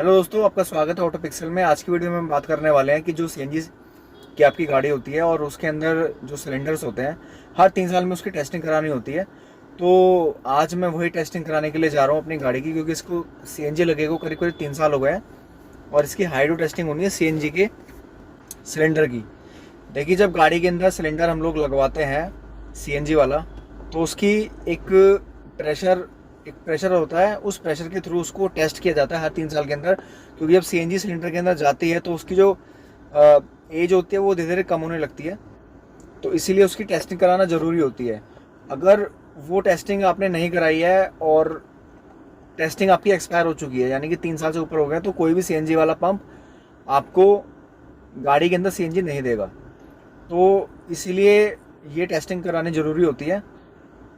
Hello दोस्तों, आपका स्वागत है ऑटो पिक्सल में। आज की वीडियो में हम बात करने वाले हैं कि जो सीएनजी की आपकी गाड़ी होती है और उसके अंदर जो सिलेंडर्स होते हैं, हर 3 साल में उसकी टेस्टिंग करानी होती है। तो आज मैं वही टेस्टिंग कराने के लिए जा रहा हूँ अपनी गाड़ी की, क्योंकि इसको सीएनजी लगे को करीब करीब 3 साल हो गए हैं और इसकी हाइड्रो टेस्टिंग होनी है सीएनजी के सिलेंडर की। देखिए, जब गाड़ी के अंदर सिलेंडर हम लोग लगवाते हैं सीएनजी वाला, तो उसकी एक प्रेशर होता है। उस प्रेशर के थ्रू उसको टेस्ट किया जाता है हर 3 साल के अंदर, क्योंकि जब सीएनजी सिलेंडर के अंदर जाती है तो उसकी जो एज होती है वो धीरे धीरे कम होने लगती है। तो इसीलिए उसकी टेस्टिंग कराना ज़रूरी होती है। अगर वो टेस्टिंग आपने नहीं कराई है और टेस्टिंग आपकी एक्सपायर हो चुकी है, यानी कि 3 साल से ऊपर हो गया, तो कोई भी सीएनजी वाला पंप आपको गाड़ी के अंदर सीएनजी नहीं देगा। तो इसीलिए ये टेस्टिंग करानी ज़रूरी होती है।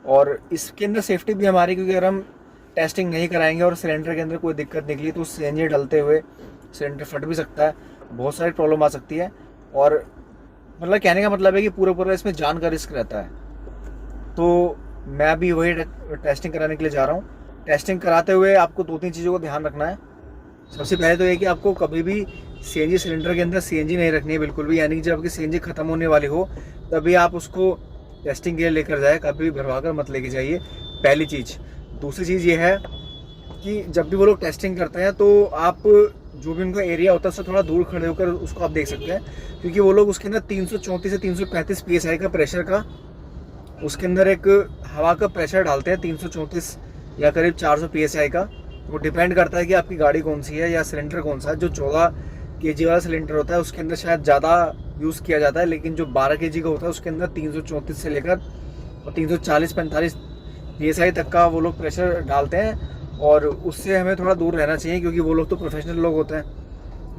और इसके अंदर सेफ्टी भी हमारी, क्योंकि अगर हम टेस्टिंग नहीं कराएंगे और सिलेंडर के अंदर कोई दिक्कत निकली तो सीएनजी डलते हुए सिलेंडर फट भी सकता है, बहुत सारी प्रॉब्लम आ सकती है। और मतलब कहने का मतलब है कि पूरा इसमें जान का रिस्क रहता है। तो मैं अभी वही टेस्टिंग कराने के लिए जा रहा हूँ। टेस्टिंग कराते हुए आपको 2-3 चीज़ों को ध्यान रखना है। सबसे पहले तो ये कि आपको कभी भी सीएनजी सिलेंडर के अंदर सीएनजी नहीं रखनी है बिल्कुल भी, यानी कि जब आपकी सीएनजी ख़त्म होने वाली हो तभी आप उसको टेस्टिंग के लिए लेकर जाए, कभी भरवा कर मत लेके जाइए, पहली चीज़। दूसरी चीज़ ये है कि जब भी वो लोग टेस्टिंग करते हैं तो आप जो भी उनका एरिया होता है उससे थोड़ा दूर खड़े होकर उसको आप देख सकते हैं, क्योंकि वो लोग उसके अंदर 334 से 335 PSI का प्रेशर का, उसके अंदर एक हवा का प्रेशर डालते हैं 334 या करीब 400 PSI का। वो डिपेंड करता है कि आपकी गाड़ी कौन सी है या सिलेंडर कौन सा है। जो 14 kg वाला सिलेंडर होता है उसके अंदर शायद ज़्यादा यूज़ किया जाता है, लेकिन जो 12 kg का होता है उसके अंदर 334 से लेकर और 340-45 PSI तक का वो लोग प्रेशर डालते हैं। और उससे हमें थोड़ा दूर रहना चाहिए, क्योंकि वो लोग तो प्रोफेशनल लोग होते हैं,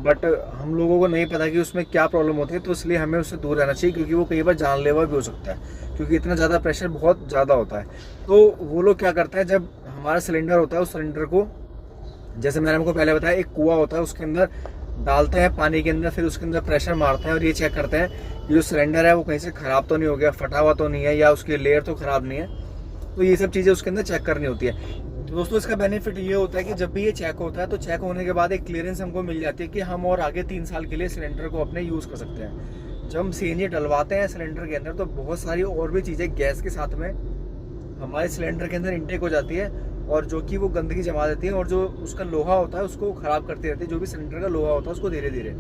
बट हम लोगों को नहीं पता कि उसमें क्या प्रॉब्लम होती है। तो इसलिए हमें उससे दूर रहना चाहिए, क्योंकि वो कई बार जानलेवा भी हो सकता है, क्योंकि इतना ज़्यादा प्रेशर बहुत ज़्यादा होता है। तो वो लोग क्या करते हैं, जब हमारा सिलेंडर होता है उस सिलेंडर को, जैसे मैंने आपको पहले बताया, एक कुआं होता है, उसके अंदर डालते हैं पानी के अंदर, फिर उसके अंदर प्रेशर मारते हैं और ये चेक करते हैं कि जो सिलेंडर है वो कहीं से ख़राब तो नहीं हो गया, फटा हुआ तो नहीं है, या उसकी लेयर तो ख़राब नहीं है। तो ये सब चीज़ें उसके अंदर चेक करनी होती है। तो दोस्तों, इसका बेनिफिट ये होता है कि जब भी ये चेक होता है तो चेक होने के बाद एक क्लियरेंस हमको मिल जाती है कि हम और आगे 3 साल के लिए सिलेंडर को अपने यूज़ कर सकते हैं। जब हम सीएनजी डलवाते हैं सिलेंडर के अंदर तो बहुत सारी और भी चीज़ें गैस के साथ में हमारे सिलेंडर के अंदर इंटेक हो जाती है, और जो कि वो गंदगी जमा देती है, और जो उसका लोहा होता है उसको ख़राब करती रहती है, जो भी सिलेंडर का लोहा होता है उसको धीरे धीरे।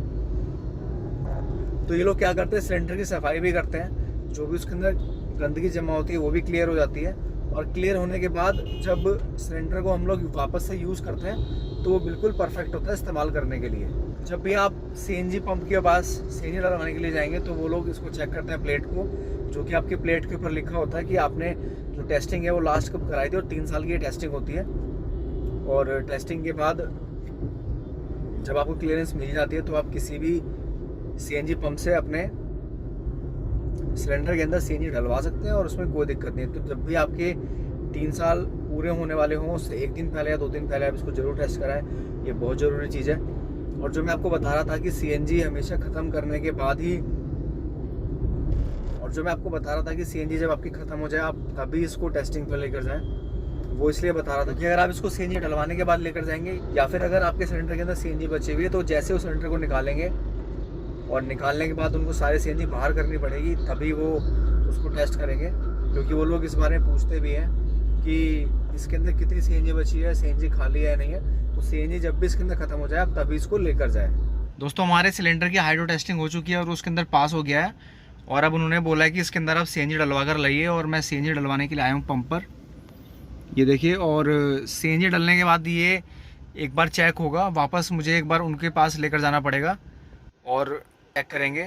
तो ये लोग क्या करते हैं, सिलेंडर की सफाई भी करते हैं, जो भी उसके अंदर गंदगी जमा होती है वो भी क्लियर हो जाती है। और क्लियर होने के बाद जब सिलेंडर को हम लोग वापस से यूज़ करते हैं तो वो बिल्कुल परफेक्ट होता है इस्तेमाल करने के लिए। जब भी आप सीएनजी पंप के पास सीएनजी डलवाने के लिए जाएंगे तो वो लोग इसको चेक करते हैं, प्लेट को, जो कि आपके प्लेट के ऊपर लिखा होता है कि आपने जो टेस्टिंग है वो लास्ट कब कराई थी, और 3 साल की ये टेस्टिंग होती है। और टेस्टिंग के बाद जब आपको क्लियरेंस मिल जाती है तो आप किसी भी सीएनजी पंप से अपने सिलेंडर के अंदर सीएनजी डलवा सकते हैं और उसमें कोई दिक्कत नहीं है। तो जब भी आपके 3 साल पूरे होने वाले हों उससे 1 दिन पहले या 2 दिन पहले आप इसको ज़रूर टेस्ट कराएं, ये बहुत ज़रूरी चीज़ है। और जो मैं आपको बता रहा था कि सीएनजी हमेशा ख़त्म करने के बाद ही, और जो मैं आपको बता रहा था कि सीएनजी जब आपकी ख़त्म हो जाए आप तभी इसको टेस्टिंग पर लेकर जाएं, वो इसलिए बता रहा था कि अगर आप इसको सीएनजी डलवाने के बाद लेकर जाएंगे, या फिर अगर आपके सिलेंडर के अंदर सीएनजी बची हुई है, तो जैसे उस सिलेंडर को निकालेंगे और निकालने के बाद उनको सारे सीएनजी बाहर करनी पड़ेगी, तभी वो उसको टेस्ट करेंगे। क्योंकि वो लोग इस बारे में पूछते भी हैं कि इसके अंदर कितनी सीएनजी बची है, सीएनजी खाली है नहीं है। तो सीएनजी जब भी इसके अंदर ख़त्म हो जाए आप तभी इसको लेकर जाए। दोस्तों, हमारे सिलेंडर की हाइड्रो टेस्टिंग हो चुकी है और उसके अंदर पास हो गया है, और अब उन्होंने बोला है कि इसके अंदर आप सीएनजी डलवा कर लाइए, और मैं सीएनजी डलवाने के लिए आया हूँ पंप पर, ये देखिए। और सीएनजी डलने के बाद ये एक बार चेक होगा, वापस मुझे एक बार उनके पास लेकर जाना पड़ेगा और चेक करेंगे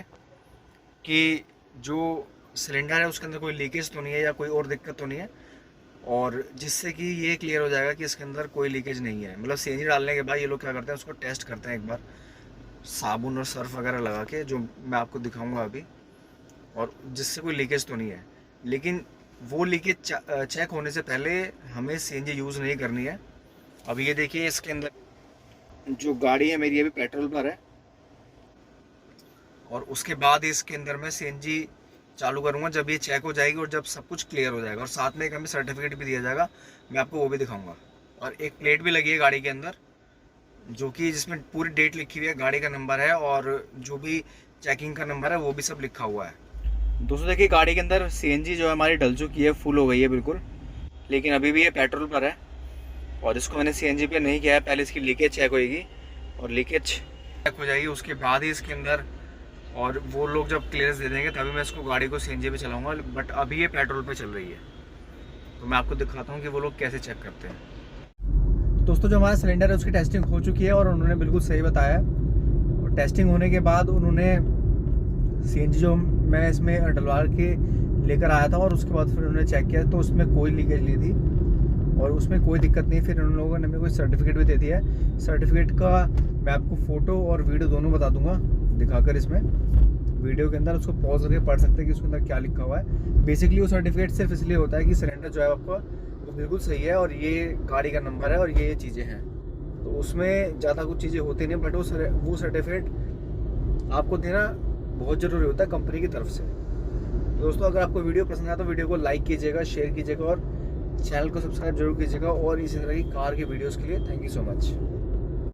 कि जो सिलेंडर है उसके अंदर कोई लीकेज तो नहीं है या कोई और दिक्कत तो नहीं है, और जिससे कि ये क्लियर हो जाएगा कि इसके अंदर कोई लीकेज नहीं है। मतलब सीएनजी डालने के बाद ये लोग क्या करते हैं, उसको टेस्ट करते हैं एक बार साबुन और सर्फ वगैरह लगा के, जो मैं आपको दिखाऊंगा अभी, और जिससे कोई लीकेज तो नहीं है। लेकिन वो लीकेज चेक होने से पहले हमें सीएनजी यूज़ नहीं करनी है। अब ये देखिए, इसके अंदर जो गाड़ी है मेरी अभी पेट्रोल पर है, और उसके बाद इसके अंदर मैं सीएनजी चालू करूंगा जब ये चेक हो जाएगी और जब सब कुछ क्लियर हो जाएगा। और साथ में एक हमें सर्टिफिकेट भी दिया जाएगा, मैं आपको वो भी दिखाऊंगा। और एक प्लेट भी लगी है गाड़ी के अंदर, जो कि जिसमें पूरी डेट लिखी हुई है, गाड़ी का नंबर है और जो भी चेकिंग का नंबर है वो भी सब लिखा हुआ है। दोस्तों देखिए गाड़ी के अंदर सीएनजी जो है हमारी डल चुकी है, फुल हो गई है बिल्कुल, लेकिन अभी भी ये पेट्रोल पर है और इसको मैंने सीएनजी पे नहीं किया है। पहले इसकी लीकेज चेक होएगी और लीकेज चेक हो जाएगी, उसके बाद ही इसके अंदर और वो लोग जब क्लियरेंस दे देंगे तभी मैं इसको गाड़ी को सीएनजी पे चलाऊँगा। बट अभी ये पेट्रोल पे चल रही है, तो मैं आपको दिखाता हूँ कि वो लोग कैसे चेक करते हैं। दोस्तों जो हमारा सिलेंडर है उसकी टेस्टिंग हो चुकी है और उन्होंने बिल्कुल सही बताया। और टेस्टिंग होने के बाद उन्होंने सीएनजी जो मैं इसमें डलवा के लेकर आया था और उसके बाद फिर उन्होंने चेक किया तो उसमें कोई लीकेज नहीं थी और उसमें कोई दिक्कत नहीं। फिर उन लोगों ने मेरे को सर्टिफिकेट भी दे दिया है। सर्टिफिकेट का मैं आपको फ़ोटो और वीडियो दोनों बता दूंगा दिखाकर, इसमें वीडियो के अंदर उसको पॉज करके पढ़ सकते हैं कि उसके अंदर क्या लिखा हुआ है। बेसिकली वो सर्टिफिकेट सिर्फ इसलिए होता है कि सिलेंडर जो है आपका वो बिल्कुल सही है और ये गाड़ी का नंबर है और ये चीज़ें हैं, तो उसमें ज़्यादा कुछ चीज़ें होती नहीं, बट वो सर्टिफिकेट आपको देना बहुत ज़रूरी होता है कंपनी की तरफ से। तो दोस्तों अगर आपको वीडियो पसंद आया तो वीडियो को लाइक कीजिएगा, शेयर कीजिएगा और चैनल को सब्सक्राइब जरूर कीजिएगा और इसी तरह की कार की वीडियोज़ के लिए थैंक यू सो मच।